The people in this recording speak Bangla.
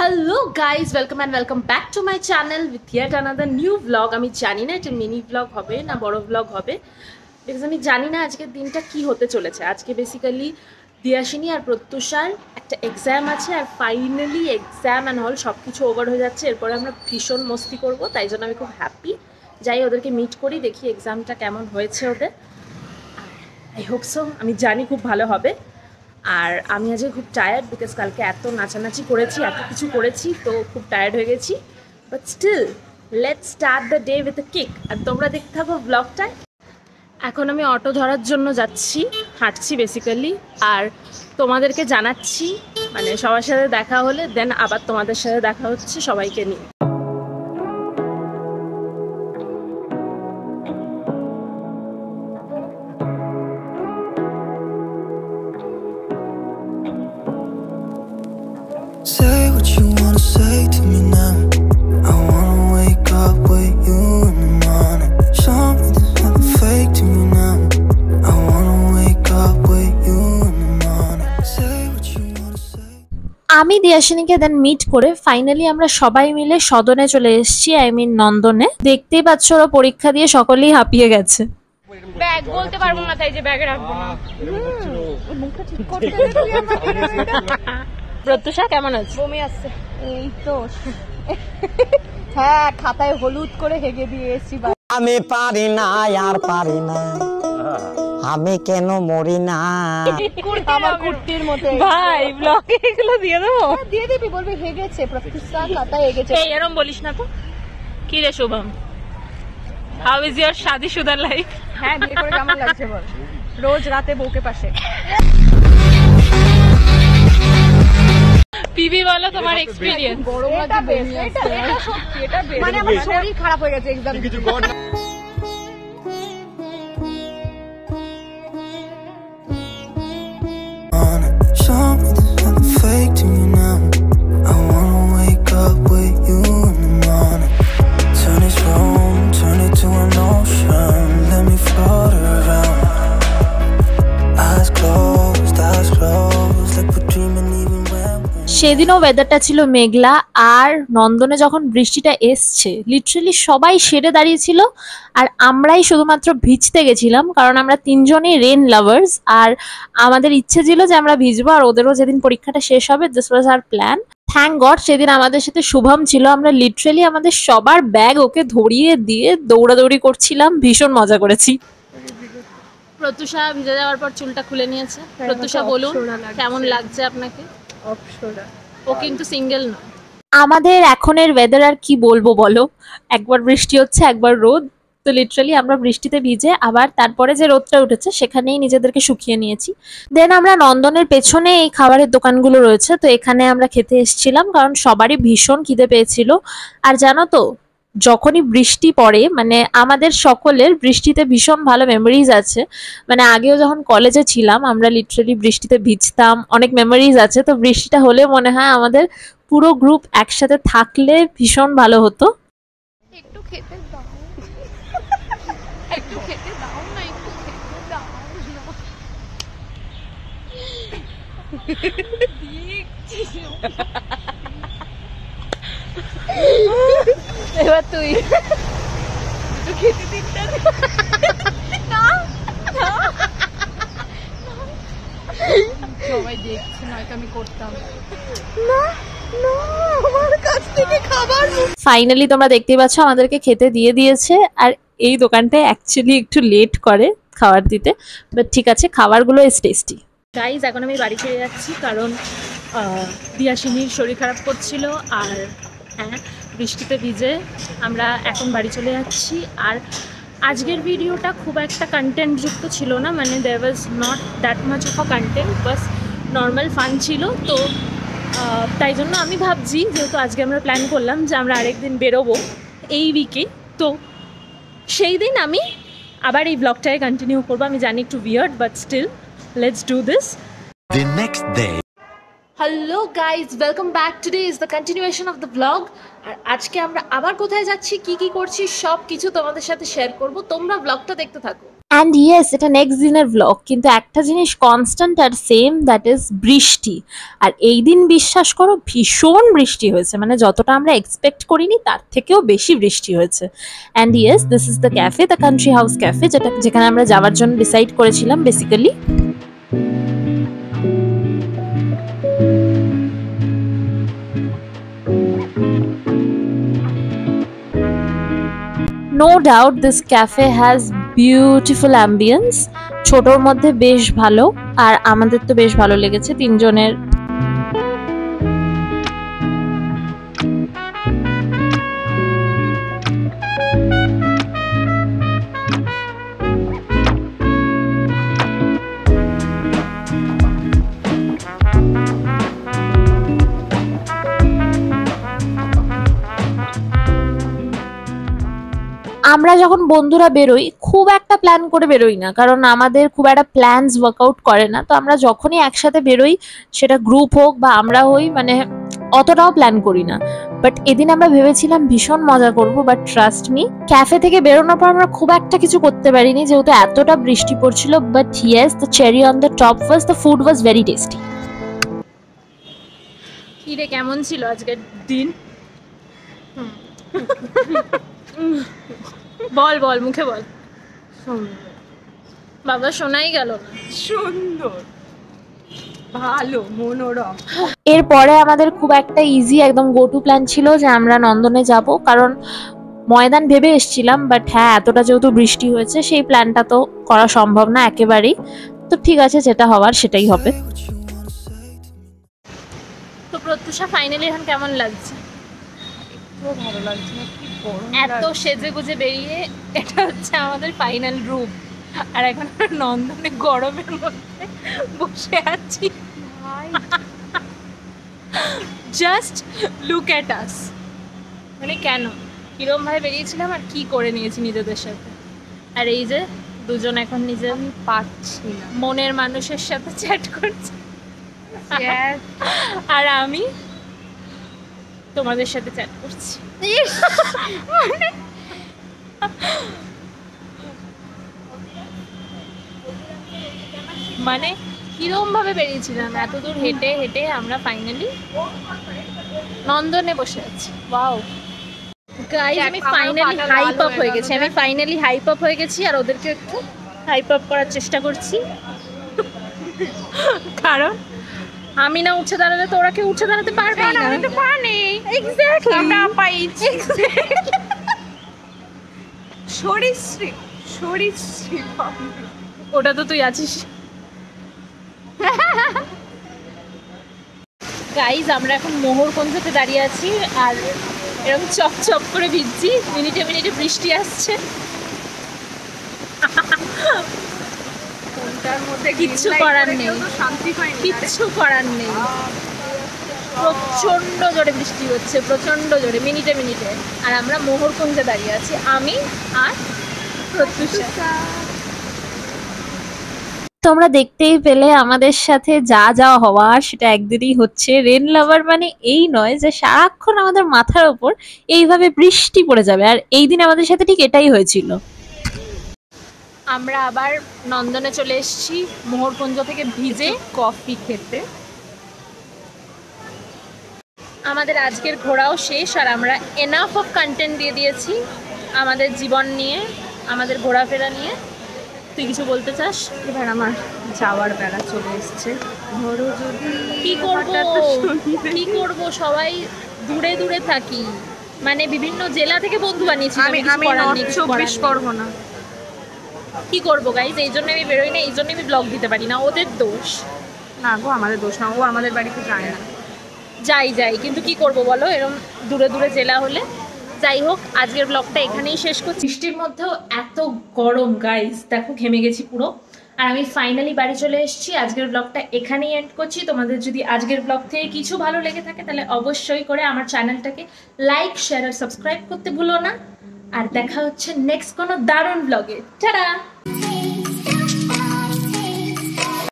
Hello guys, welcome and welcome back to my channel with yet another new blog. আমি জানি না এটা মিনি ব্লগ হবে না বড় ব্লগ হবে, বিকজ আমি জানি না আজকের দিনটা কি হতে চলেছে। আজকে বেসিক্যালি দিয়াশিনী আর প্রত্যুষার একটা এক্সাম আছে, আর ফাইনালি এক্সাম অ্যান্ড হল সব কিছু ওভার হয়ে যাচ্ছে। এরপরে আমরা ভীষণ মস্তি করবো, তাই জন্য আমি খুব হ্যাপি। যাই ওদেরকে মিট করি, দেখি এক্সামটা কেমন হয়েছে ওদের। আই হোপ সো, আমি জানি খুব ভালো হবে। আর আমি আজকে খুব টায়ার্ড, বিকজ কালকে এত নাচানাচি করেছি, এত কিছু করেছি, তো খুব টায়ার্ড হয়ে গেছি। But still let's start the day with a kick. আর তোমরা দেখতে থাকো ব্লগটায়। এখন আমি অটো ধরার জন্য যাচ্ছি, হাঁটছি বেসিক্যালি। আর তোমাদেরকে জানাচ্ছি, মানে সবার সাথে দেখা হলে দেন আবার তোমাদের সাথে দেখা হচ্ছে সবাইকে নিয়ে। Say what you wanna say to me now. I wanna wake up with you in the morning. Show me there's nothing fake to me now. I wanna wake up with you in the morning. Say what you wanna say. আমি দিয়াশিনীকে দেন মিট করে ফাইনালি আমরা সবাই মিলে সদনে চলে এসেছি, আই মিন নন্দনে। দেখতেই পাচ্ছ ওরা পরীক্ষা দিয়ে সকলেই হাঁপিয়ে গেছে। ব্যাগ বলতে পারবো না, তাই যে ব্যাগে রাখবো না। প্রত্যুষা কেমন আছে? বমি আসছে। এই তো হ্যাঁ, খাতায় হলুদ করে হেগে দিয়ে এসেছি। আমি পারি না, আর পারি না, আমি কেন মরি না। আমার কুর্তির মতো ভাই ব্লগে এগুলো দিয়ে দেবো? দিয়ে দিবি, বলবি হেগেছে প্রত্যুষা, খাতায় হেগেছে। এই এরম বলিস না তো। কি রে শুভম, হাউ ইজ ইয়োর শাদিশুদা লাইফ? হ্যাঁ, বিয়ে করে কেমন লাগছে বল? রোজ রাতে বউকে পাশে। পিবি বলো তোমার এক্সপেরিয়েন্স। গরম লাগছে, বমি আসছে। এটা সত্যি, এটা মানে আমার শরীর খারাপ হয়ে গেছে এক্সাম কিছু কর না। Show me there's nothing fake to me now. I wanna wake up with you in the morning. Turn this room, turn it to an ocean. Let me float around. Eyes closed, like we're dreaming even when we're সেদিনও ওয়েদারটা ছিল মেঘলা, আর নন্দনে যখন বৃষ্টিটা এসছে লিটারালি সবাই সেরে দাঁড়িয়েছিল, আর আমরাই শুধুমাত্র ভিজতে গেছিলাম, কারণ আমরা তিনজনই রেন লাভার্স। আর আমাদের ইচ্ছে ছিল যে আমরা ভিজবো, আর ওদেরও যেদিন পরীক্ষাটা শেষ হবে, this was our plan. Thank god সেদিন আমাদের সাথে শুভম ছিল। আমরা লিটারালি আমাদের সবার ব্যাগ ওকে ধরিয়ে দিয়ে দৌড়াদৌড়ি করছিলাম, ভীষণ মজা করেছি। প্রত্যুষা ভিজে যাওয়ার পর চুলটা খুলে নিয়েছে। প্রত্যুষা বলুন কেমন লাগছে আপনাকে? অপসরা। ও কিন্তু সিঙ্গেল না। আমাদের এখনের ওয়েদার আর কি বলবো বলো, একবার বৃষ্টি হচ্ছে একবার রোদ, তো লিটারালি আমরা বৃষ্টিতে ভিজে আবার তারপরে যে রোদটা উঠেছে সেখানেই নিজেদেরকে শুকিয়ে নিয়েছি। দেন আমরা নন্দনের পেছনে এই খাবারের দোকানগুলো রয়েছে, তো এখানে আমরা খেতে এসেছিলাম, কারণ সবারই ভীষণ খিদে পেয়েছিল। আর জানো তো, যখনই বৃষ্টি পড়ে, মানে আমাদের সকলের বৃষ্টিতে ভীষণ ভালো মেমোরিজ আছে। মানে আগেও যখন কলেজে ছিলাম আমরা লিটারালি বৃষ্টিতে ভিজতাম, অনেক মেমোরিজ আছে। তো বৃষ্টিটা হলে মনে হয় আমাদের পুরো গ্রুপ একসাথে থাকলে ভীষণ ভালো হতো। একটু খেতে দাও, একটু খেতে দাও না, একটু খেতে দাও না। এবার তুই একটু খেতে দিতে না। সবাই দেখছে, নয়তো আমি করতাম না। আমার কাছ থেকে খাবার। ফাইনালি তোমরা দেখতেই পাচ্ছ আমাদেরকে খেতে দিয়ে দিয়েছে, আর এই দোকানটায় অ্যাকচুয়ালি একটু লেট করে খাবার দিতে, বাট ঠিক আছে, খাবারগুলো ইজ টেস্টি। গাইজ এখন আমি বাড়ি ফিরে যাচ্ছি, কারণ দিয়াশিনীর শরীর খারাপ করছিল। আর হ্যাঁ, বৃষ্টিতে ভিজে আমরা এখন বাড়ি চলে যাচ্ছি। আর আজকের ভিডিওটা খুব একটা কন্টেন্টযুক্ত ছিল না, মানে there was not that much of a content, বাস নর্মাল ফান ছিল। তো তাই জন্য আমি ভাবছি, যেহেতু আজকে আমরা প্ল্যান করলাম যে আমরা আরেকদিন বেরোবো এই উইকে, তো সেই দিন আমি আবার এই ব্লগটাকে কন্টিনিউ করবো। আমি জানি একটু weird, but still let's do this. The next day. Hello guys, welcome back. Today is the continuation of the blog. আর আজকে আমরা আবার কোথায় যাচ্ছি, কি কি করছি, সব কিছু তোমাদের সাথে শেয়ার করব। তোমরা ব্লগটা দেখতে থাকো। অ্যান্ড ইয়েস, এটা নেক্সট দিনের ব্লগ, কিন্তু একটা জিনিস কনস্ট্যান্ট আর সেম, দ্যাট ইজ বৃষ্টি। আর এই দিন বিশ্বাস করো ভীষণ বৃষ্টি হয়েছে, মানে যতটা আমরা এক্সপেক্ট করিনি তার থেকেও বেশি বৃষ্টি হয়েছে। And yes, this is the cafe, the country house cafe, যেখানে আমরা যাওয়ার জন্য ডিসাইড করেছিলাম basically. No doubt this cafe has beautiful ambience. ছোটর মধ্যে বেশ ভালো, আর আমাদের তো বেশ ভালো লেগেছে তিনজনের। আমরা যখন বন্ধুরা বেরোই খুব একটা প্ল্যান করে বেরোই না, কারণ আমাদের খুব একটা প্ল্যানস ওয়ার্কআউট করে না। তো আমরা যখনই একসাথে বেরোই, সেটা গ্রুপ হোক বা আমরা হই, মানে অতটাও প্ল্যান করি না। বাট এদিন আমরা ভেবেছিলাম ভীষণ মজা করব, বাট ট্রাস্ট মি, ক্যাফে থেকে বেরোনোর পর আমরা খুব একটা কিছু করতে পারিনি যেহেতু এতটা বৃষ্টি পড়ছিল। But yes, the cherry on the top was the food was very tasty. কি রে, কেমন ছিল আজকের দিন? বল বল, মুখে বল। বাবা শোনাই গেল না। সুন্দর, ভালো, মনোরম। এরপরে আমাদের খুব একটা ইজি একদম গো টু প্ল্যান ছিল যে আমরা নন্দনে যাব, কারণ ময়দান ভেবে এসেছিলাম, বাট হ্যাঁ এতটা যেহেতু বৃষ্টি হয়েছে সেই প্ল্যানটা তো করা সম্ভব না একেবারেই। তো ঠিক আছে, যেটা হওয়ার সেটাই হবে। তো প্রত্যুষা, ফাইনালি এখন কেমন লাগছে? তো ভালো লাগছে না, কি গরম এত সেজে গুজে বেরিয়ে এটা হচ্ছে আমাদের ফাইনাল রূপ, আর এখন আমরা নন্দনে গরমের মধ্যে বসে আছি। জাস্ট লুক এট আস। মানে কেন, কিরম ভাবে বেরিয়েছিলাম আর কি করে নিয়েছি নিজেদের সাথে। আর এই যে দুজন এখন নিজের পাচ্ছি না। মনের মানুষের সাথে চ্যাট করছে, আর আমি তোমাদের সাথে চ্যাট করছি। মানে কিরম ভাবে বেরিয়েছিলাম, এত দূর হেঁটে হেঁটে আমরা ফাইনালি নন্দনে বসে আছি। ওয়াও গাইস, আমি ফাইনালি হাইপ আপ হয়ে গেছি, আর ওদেরকে একটু হাইপ আপ করার চেষ্টা করছি, কারণ আমি না উঠে দাঁড়ালে তো ওরা কেউ উঠে দাঁড়াতে পারবে না। এক্স্যাক্টলি, আমরা পাইছি। সরীসৃপ, সরীসৃপ। ওটা তো তুই আছিস। গাইজ, আমরা এখন মোহরকুঞ্জতে দাঁড়িয়ে আছি, আর এরকম চপ চপ করে ভিজছি, মিনিটে মিনিটে বৃষ্টি আসছে। কোনটার মধ্যে কিচ্ছু করার নেই, শান্তি পাইনি। কিচ্ছু করার নেই। প্রচন্ড জোরে বৃষ্টি হচ্ছে, প্রচন্ড জোরে, মিনিটে মিনিটে। আর আমরা মোহরকুঞ্জে দাঁড়িয়ে আছি, আমি আর প্রত্যুষা। তোমরা দেখতেই পেলে আমাদের সাথে যা যা হওয়ার সেটা একদিনই হচ্ছে। রেন লাভার মানে এই নয় যে সারাক্ষণ আমাদের মাথার উপর এইভাবে বৃষ্টি পড়ে যাবে, আর এই দিন আমাদের সাথে ঠিক এটাই হয়েছিল। আমরা আবার নন্দনে চলে এসেছি মোহরকুঞ্জ থেকে ভিজে কফি খেতে। আমাদের আজকের ঘোরাও শেষ, আর আমরা এনাফ অফ কন্টেন্ট দিয়ে দিয়েছি আমাদের জীবন নিয়ে, আমাদের ঘোরাফেরা নিয়ে। তুই কিছু বলতে চাস? এবার আমার যাওয়ার বেলা চলে এসছে। ধরো যদি কি করব, সবাই দূরে দূরে থাকি, মানে বিভিন্ন জেলা থেকে বন্ধু বানিয়েছি। আমি নর্থ 24 পরগনা। কি করবো গাইজ, এই জন্য আমি বেরোই না, এই জন্য আমি ব্লগ দিতে পারি না, ওদের দোষ না গো, আমাদের দোষ না, ও আমাদের বাড়িতে যায় না। যাই কিন্তু কি করব বলো, এরকম দূরে দূরে জেলা হলে। যাই হোক, আজকের ব্লগটা এখানেই শেষ করছি। বৃষ্টির মধ্যেও এত গরম গাইজ, দেখো ঘেমে গেছি পুরো। আর আমি ফাইনালি বাড়ি চলে এসেছি। আজকের ব্লগটা এখানেই এন্ড করছি। তোমাদের যদি আজকের ব্লগ থেকে কিছু ভালো লেগে থাকে তাহলে অবশ্যই করে আমার চ্যানেলটাকে লাইক, শেয়ার আর সাবস্ক্রাইব করতে ভুলো না। আর দেখা হচ্ছে নেক্সট কোনো দারুণ ব্লগে। টাটা।